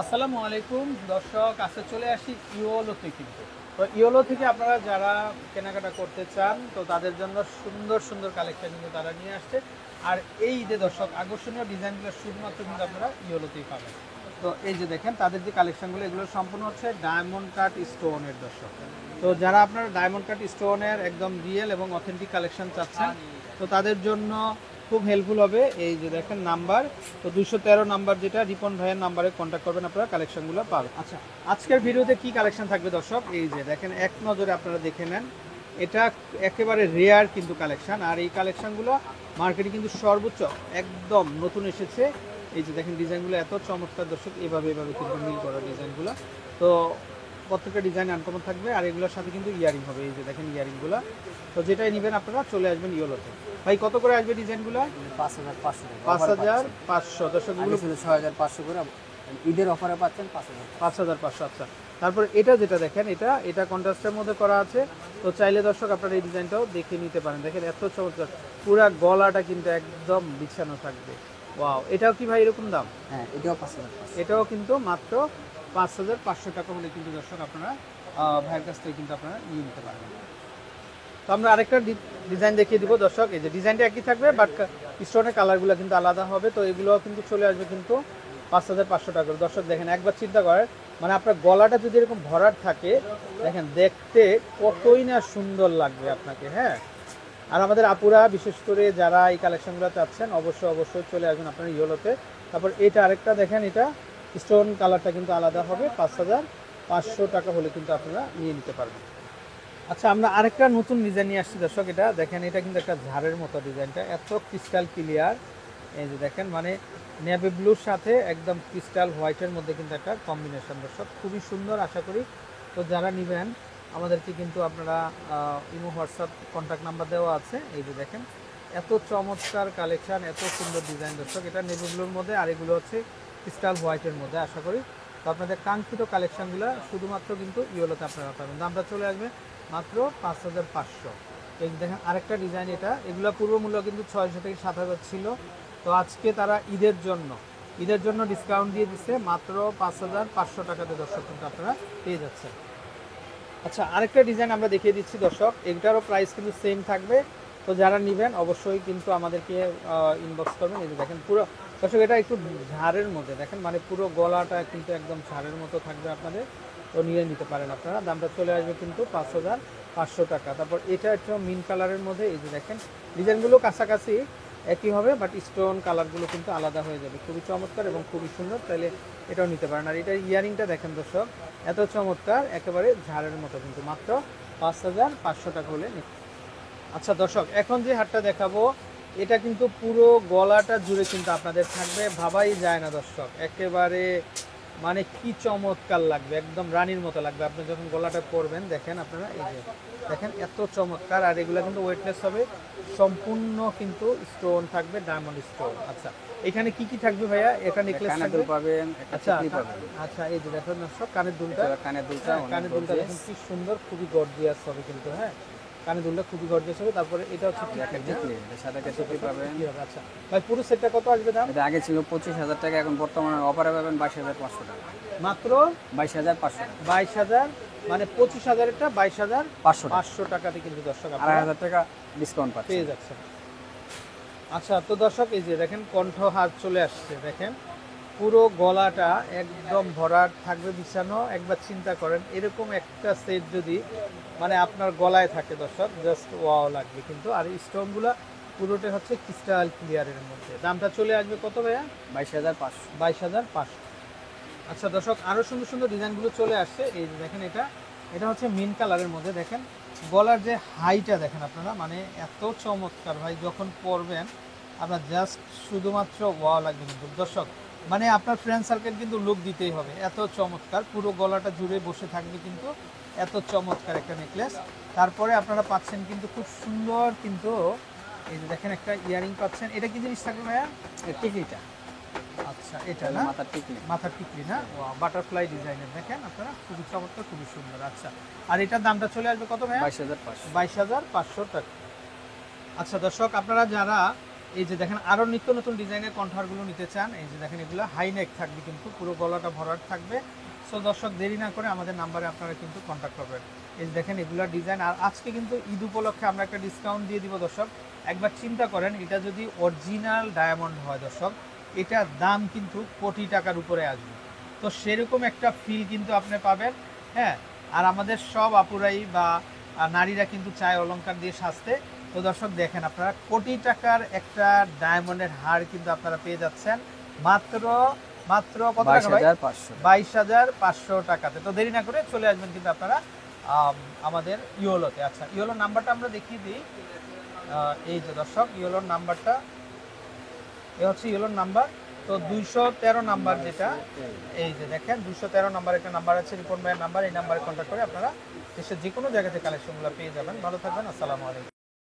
আসসালামু আলাইকুম দর্শক, আজকে চলে আসি ইওলোতে। কিন্তু তো ইওলো থেকে আপনারা যারা কেনাকাটা করতে চান তো তাদের জন্য সুন্দর সুন্দর কালেকশন কিন্তু তারা নিয়ে আসছে। আর এই ঈদে দর্শক আকর্ষণীয় ডিজাইনগুলো শুধুমাত্র কিন্তু আপনারা ইওলোতেই পাবেন। তো এই যে দেখেন তাদের যে কালেকশনগুলো, এগুলো সম্পূর্ণ হচ্ছে ডায়মন্ড কাট স্টোনের দর্শক। তো যারা আপনারা ডায়মন্ড কাট স্টোনের একদম রিয়েল এবং অথেন্টিক কালেকশন চাচ্ছেন তো তাদের জন্য খুব হেল্পফুল হবে। এই যে দেখেন নাম্বার, তো 213 নাম্বার যেটা রিপন ভাইয়ের নাম্বারে কন্ট্যাক্ট করবেন, আপনারা কালেকশনগুলো পাবেন। আচ্ছা, আজকের ভিডিওতে কি কালেকশন থাকবে দর্শক, এই যে দেখেন এক নজরে আপনারা দেখে নেন। এটা একেবারে রেয়ার কিন্তু কালেকশন, আর এই কালেকশনগুলো মার্কেটে কিন্তু সর্বোচ্চ একদম নতুন এসেছে। এই যে দেখেন ডিজাইনগুলো এত চমৎকার দর্শক, এভাবে এভাবে কিন্তু মিল করা ডিজাইনগুলো। তো প্রত্যেকটা ডিজাইন আনকমন থাকবে, আর এগুলোর সাথে কিন্তু ইয়ারিং হবে। এই যে দেখেন ইয়ারিংগুলো, তো যেটাই নেবেন আপনারা চলে আসবেন ইওলোতে। ভাই কত করে আসবে ডিজাইনগুলো? 5,500 টাকা। 5,500 দর্শক, আগে ছিল 6,500 করে, ঈদের অফারে পাচ্ছেন 5,000। 5,500। আচ্ছা, তারপর এটা যেটা দেখেন, এটা এটা কন্ট্রাস্টের মধ্যে করা আছে। তো চাইলে দর্শক আপনারা এই ডিজাইনটাও দেখে নিতে পারেন। দেখেন এত চমৎকার, পুরা গলাটা কিন্তু একদম বিছানো থাকবে। ওয়াও, এটাও কি ভাই এরকম দাম? হ্যাঁ, এটাও 5,500। এটাও কিন্তু মাত্র 5,500 টাকা হলে কিন্তু দর্শক আপনারা ভাইয়ের কাছ থেকে কিন্তু আপনারা নিয়ে নিতে পারবেন। তো আমরা আরেকটা ডিজাইন দেখিয়ে দিব দর্শক। এই যে ডিজাইনটা একই থাকবে, বাট স্টোনের কালারগুলো কিন্তু আলাদা হবে। তো এগুলো কিন্তু চলে আসবে কিন্তু 5,500 টাকা করে। দর্শক দেখেন, একবার চিন্তা করেন, মানে আপনার গলাটা যদি এরকম ভরাট থাকে, দেখেন দেখতে কতই না সুন্দর লাগবে আপনাকে। হ্যাঁ, আর আমাদের আপুরা বিশেষ করে যারা এই কালেকশনগুলো চাচ্ছেন অবশ্যই অবশ্যই চলে আসবেন আপনার ইয়েলোতে। তারপর এটা আরেকটা দেখেন, এটা স্টোন কালারটা কিন্তু আলাদা হবে। 5,500 টাকা হলে কিন্তু আপনারা নিয়ে নিতে পারবেন। আচ্ছা, আমরা আরেকটা নতুন ডিজাইন নিয়ে আসছি দর্শক। এটা দেখেন, এটা কিন্তু একটা ঝাড়ের মতো ডিজাইনটা, এত ক্রিস্টাল ক্লিয়ার। এই যে দেখেন, মানে নেভি ব্লুর সাথে একদম ক্রিস্টাল হোয়াইটের মধ্যে কিন্তু একটা কম্বিনেশন দর্শক, খুবই সুন্দর। আশা করি তো যারা নেবেন আমাদেরকে কিন্তু আপনারা ইমো হোয়াটসঅ্যাপ কন্ট্যাক্ট নাম্বার দেওয়া আছে। এই যে দেখেন এত চমৎকার কালেকশন, এত সুন্দর ডিজাইন দর্শক। এটা নেভি ব্লুর মধ্যে, আর এগুলো হচ্ছে ক্রিস্টাল হোয়াইটের মধ্যে। আশা করি তো আপনাদের কাঙ্ক্ষিত কালেকশনগুলো শুধুমাত্র কিন্তু ইয়েলোতে আপনারা পাবেন। দামটা চলে আসবে মাত্র 5,500। এই দেখেন আরেকটা ডিজাইন, এটা এগুলো পূর্ব মূল্য কিন্তু 600 থেকে 7,000 ছিল। তো আজকে তারা ঈদের জন্য ডিসকাউন্ট দিয়ে দিচ্ছে মাত্র 5,500 টাকাতে দর্শক কিন্তু আপনারা পেয়ে যাচ্ছেন। আচ্ছা, আরেকটা ডিজাইন আমরা দেখিয়ে দিচ্ছি দর্শক, এটারও প্রাইস কিন্তু সেম থাকবে। তো যারা নেবেন অবশ্যই কিন্তু আমাদেরকে ইনবক্স করবেন। এই যে দেখেন পুরো দর্শক, এটা একটু ঝাড়ের মধ্যে দেখেন, মানে পুরো গলাটা কিন্তু একদম ঝাড়ের মতো থাকবে আপনাদের। তো নিয়ে নিতে পারেন আপনারা, দামটা চলে আসবে কিন্তু 5,500 টাকা। তারপর এটা একটু মিন কালারের মধ্যে, এই যে দেখেন ডিজাইনগুলো কাছাকাছি একই হবে, বাট স্টোন কালারগুলো কিন্তু আলাদা হয়ে যাবে। খুবই চমৎকার এবং খুবই সুন্দর, তাহলে এটাও নিতে পারেন। আর এটা ইয়ারিংটা দেখেন দর্শক, এত চমৎকার, একেবারে ঝাড়ের মতো, কিন্তু মাত্র 5,500 টাকা হলে। আচ্ছা দর্শক, এখন যে হারটা দেখাবো এটা কিন্তু পুরো গলাটা জুড়ে কিন্তু আপনাদের থাকবে, ভাবাই যায় না দর্শক। একেবারে মানে কি চমৎকার লাগবে, একদম রানীর মতো লাগবে আপনি যখন গলাটা পরবেন। দেখেন আপনারা, এই যে দেখেন এত চমৎকার। আর এগুলো কিন্তু ওয়েটলেস হবে, সম্পূর্ণ কিন্তু স্টোন থাকবে, ডায়মন্ড স্টোন। আচ্ছা, এখানে কি কি থাকবে ভাইয়া? এটা নেকলেস থাকবে পাবেন, একটা আচ্ছা টিকলি পাবেন। আচ্ছা, এই যে দেখেন দর্শক কানের দুলটা, কানের দুলটা কানের দুলটা দেখেন কি সুন্দর, খুবই গর্জিয়াস হবে কিন্তু। হ্যাঁ, কানের দুলটা খুবই গর্জিয়াস হবে। তারপরে এটা হচ্ছে একটা টিকলি, এর সাথে একটা টিকলি পাবেন। কি হবে? আচ্ছা ভাই, পুরো সেটটা কত আসবে দাম? এটা আগে ছিল 25,000 টাকা, এখন বর্তমানে অফারে পাবেন 22,500 টাকা। মাত্র 22,500 টাকা। 22,000, মানে 25,000-এরটা 22,500 টাকাতে কিন্তু দর্শক আপনারা 2,500 টাকা ডিসকাউন্ট পাচ্ছেন। পেয়ে যাচ্ছেন। আচ্ছা, তো দর্শক এই যে দেখেন কণ্ঠহার চলে আসছে, দেখেন পুরো গলাটা একদম ভরাট থাকবে বিছানো। একবার চিন্তা করেন এরকম একটা সেট যদি মানে আপনার গলায় থাকে দর্শক, জাস্ট ওয়াও লাগবে কিন্তু। আর স্টোনগুলো পুরোটা হচ্ছে ক্রিস্টাল ক্লিয়ারের মধ্যে। দামটা চলে আসবে কত ভাইয়া? 22,500। 22,500। আচ্ছা দর্শক, আরও সুন্দর সুন্দর ডিজাইনগুলো চলে আসছে। এই যে দেখেন, এটা এটা হচ্ছে মিন কালারের মধ্যে। দেখেন গলার যে হাইটা দেখেন আপনারা, মানে এত চমৎকার ভাই, যখন পরবেন আপনার জাস্ট শুধুমাত্র ওয়াও লাগবে কিন্তু দর্শক। মানে আপনার ফ্রেন্ড সার্কেল কিন্তু লুক দিতেই হবে, এত চমৎকার। পুরো গলাটা জুড়ে বসে থাকবে কিন্তু, এত চমৎকার একটা নেকলেস। তারপরে আপনারা পাচ্ছেন কিন্তু খুব সুন্দর কিন্তু, এই যে দেখেন একটা ইয়ারিং পাচ্ছেন। এটা কি জিনিস থাকবে ভাইয়া? টিকলিটা, আচ্ছা, এটা না মাথার টিকলি। মাথার টিকলি না, বাটারফ্লাই ডিজাইনের দেখেন আপনারা, খুবই চমৎকার, খুবই সুন্দর। আচ্ছা, আর এটার দামটা চলে আসবে কত ভাইয়া? 22,500। 22,500 টাকা। আচ্ছা দর্শক, আপনারা যারা এই যে দেখেন আরো নিত্য নতুন ডিজাইনের কন্ঠারগুলো নিতে চান, এই যে দেখেন এগুলো হাই নেক থাকবে, কিন্তু পুরো গলাটা ভরাট থাকবে। সো দর্শক দেরি না করে আমাদের নাম্বারে আপনারা কিন্তু কন্ট্যাক্ট করবেন। এই যে দেখেন এগুলা ডিজাইন, আর আজকে কিন্তু ঈদ উপলক্ষে আমরা একটা ডিসকাউন্ট দিয়ে দিব দর্শক। একবার চিন্তা করেন, এটা যদি অরিজিনাল ডায়মন্ড হয় দর্শক, এটার দাম কিন্তু কোটি টাকার উপরে আসবে। তো সেরকম একটা ফিল কিন্তু আপনি পাবেন। হ্যাঁ, আর আমাদের সব আপুরাই বা নারীরা কিন্তু চায় অলংকার দিয়ে সাজতে। তো দর্শক দেখেন, আপনারা কোটি টাকার একটা ডায়মন্ডের হার কিন্তু আপনারা পেয়ে যাচ্ছেন মাত্র মাত্র কত টাকা ভাই? 22,500 22,500 টাকাতে। তো দেরি না করে চলে আসবেন কিন্তু আপনারা আমাদের ইওলোতে। আচ্ছা, ইওলোর নাম্বারটা আমরা দেখিয়ে দিই। এই যে দর্শক ইওলোর নাম্বারটা, এ হচ্ছে ইওলোর নাম্বার। তো 213 নাম্বার যেটা, এই যে দেখেন 213 নাম্বার একটা নাম্বার আছে, রিপন ভাইয়ের নাম্বার। এই নাম্বারে কন্ট্যাক্ট করে আপনারা দেশের যে কোনো জায়গাতে কালেকশনগুলো পেয়ে যাবেন। ভালো থাকবেন, আসসালামু আলাইকুম।